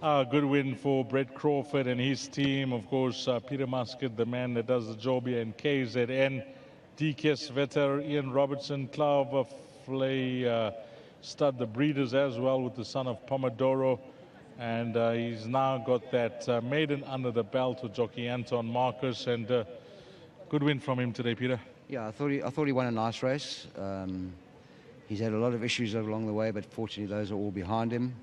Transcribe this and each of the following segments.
Good win for Brett Crawford and his team. Of course, Peter Muscat, the man that does the job here in KZN. DKS Vetter, Ian Robertson, Clover Flay, stud the breeders as well with the son of Pomodoro. And he's now got that maiden under the belt with jockey Anton Marcus. And good win from him today, Peter. Yeah, I thought he won a nice race. He's had a lot of issues along the way, but fortunately those are all behind him.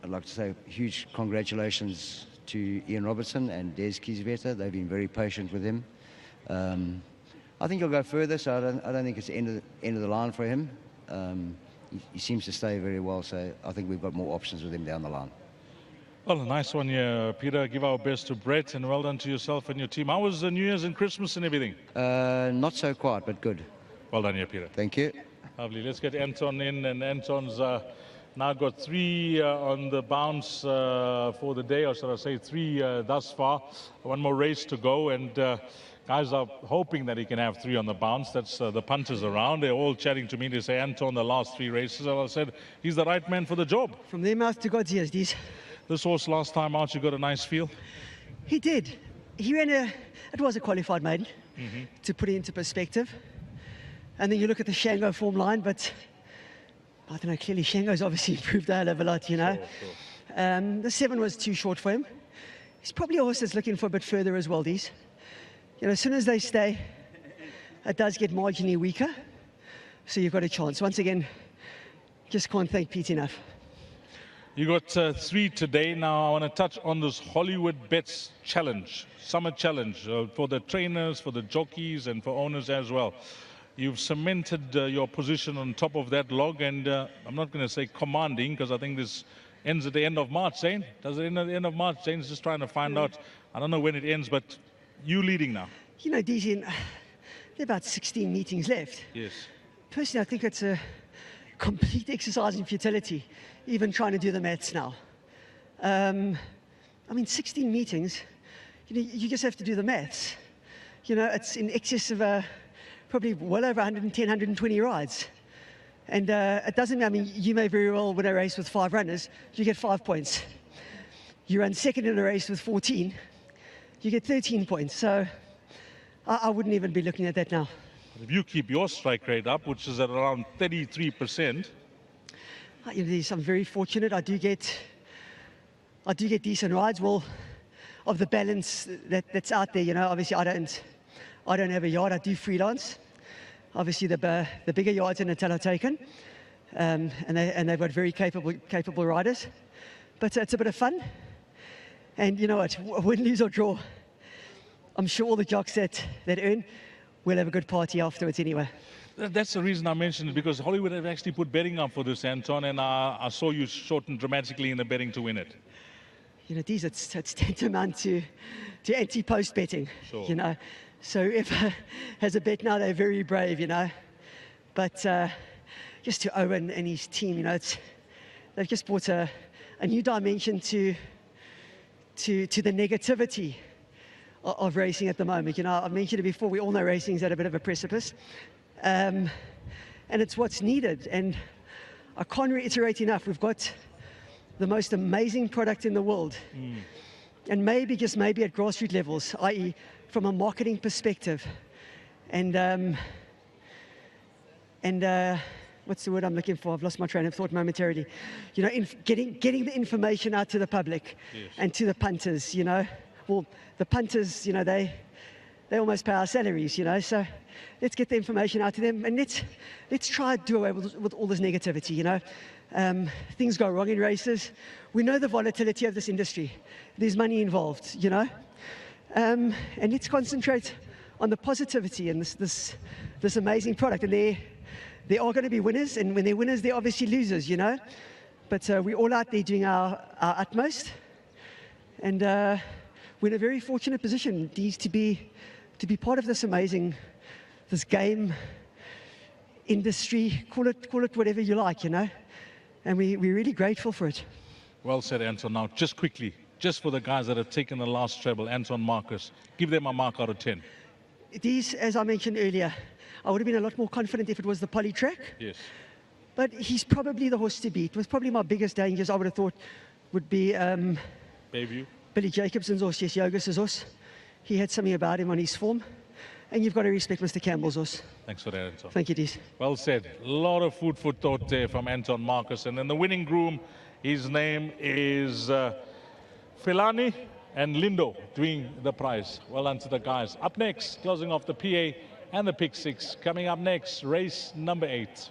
I'd like to say huge congratulations to Ian Robertson and Des Kieswetter. They've been very patient with him. I think he'll go further, so I don't think it's the end of the line for him. He seems to stay very well, so I think we've got more options with him down the line. Well, a nice one here, Peter. Give our best to Brett, and well done to yourself and your team. How was New Year's and Christmas and everything? Not so quiet, but good. Well done here, Peter. Thank you. Lovely. Let's get Anton in, and Anton's now got 3 on the bounce for the day, or should I say 3 thus far. One more race to go, and guys are hoping that he can have 3 on the bounce. That's the punters around. They're all chatting to me. They say, Anton, the last 3 races. And I said, he's the right man for the job. From their mouth to God's ears, these. This horse last time out, you got a nice feel? He did. He ran it was a qualified maiden, to put it into perspective. And then you look at the Shango form line, but I don't know, clearly Shango's obviously improved a hell of a lot, you know. Sure. The 7 was too short for him. He's probably a horse that's looking for a bit further as well, these. You know, as soon as they stay, it does get marginally weaker. So you've got a chance. Once again, just can't thank Pete enough. You got 3 today. Now I want to touch on this Hollywood Bets Challenge, Summer Challenge, for the trainers, for the jockeys, and for owners as well. You've cemented your position on top of that log, and I'm not going to say commanding, because I think this ends at the end of March, Zane. Does it end at the end of March? Zane's just trying to find out. I don't know when it ends, but you leading now. You know, DZ, there are about 16 meetings left. Yes. Personally, I think it's a complete exercise in futility, even trying to do the maths now. I mean, 16 meetings, you know, you just have to do the maths. You know, it's in excess of probably well over 110, 120 rides. And it doesn't matter, I mean, you may very well win a race with 5 runners, you get 5 points. You run second in a race with 14, you get 13 points. So I wouldn't even be looking at that now. If you keep your strike rate up, which is at around 33%. You know, I'm very fortunate. I do get decent rides. Well, of the balance that's out there, you know, obviously I don't have a yard. I do freelance. Obviously, the bigger yards in Natal are taken, and they've got very capable riders. But it's a bit of fun. And you know what? Win, lose or draw, I'm sure all the jocks that earn will have a good party afterwards anyway. That's the reason I mentioned it, because Hollywood have actually put betting up for this, Anton, and I saw you shorten dramatically in the betting to win it. You know, these it's tantamount to anti-post betting. Sure. You know, so if has a bet now, they're very brave, you know. But just to Owen and his team, you know, they've just brought a new dimension to the negativity of racing at the moment. You know, I've mentioned it before, we all know racing's at a bit of a precipice. And it's what's needed. And I can't reiterate enough, we've got the most amazing product in the world. And maybe, just maybe at grassroots levels, i.e. from a marketing perspective. And what's the word I'm looking for? I've lost my train of thought momentarily. You know, getting the information out to the public. Yes. And to the punters, you know. Well, the punters, you know, they almost pay our salaries, you know. So let's get the information out to them, and let's try to do away with all this negativity, you know. Things go wrong in races. We know the volatility of this industry. There's money involved, you know. And let's concentrate on the positivity and this amazing product. And there are going to be winners, and when they're winners, they're obviously losers, you know. But we're all out there doing our utmost, and we're in a very fortunate position, these to be part of this amazing, this game industry. Call it whatever you like, you know. And we're really grateful for it. Well said, Anton. Now, just quickly, just for the guys that have taken the last treble, Anton Marcus, give them a mark out of 10. These, as I mentioned earlier, I would have been a lot more confident if it was the poly track. Yes. But he's probably the horse to beat. It was probably my biggest dangers. I would have thought would be Bayview. Billy Jacobson's horse, yes, Yogas's horse. He had something about him on his form. And you've got to respect Mr. Campbell's horse. Thanks for that, Anton. Thank you, Dees. Well said. A lot of food for thought there from Anton Marcus. And then the winning groom, his name is Filani and Lindo, doing the prize. Well done to the guys. Up next, closing off the PA and the Pick 6. Coming up next, race number 8.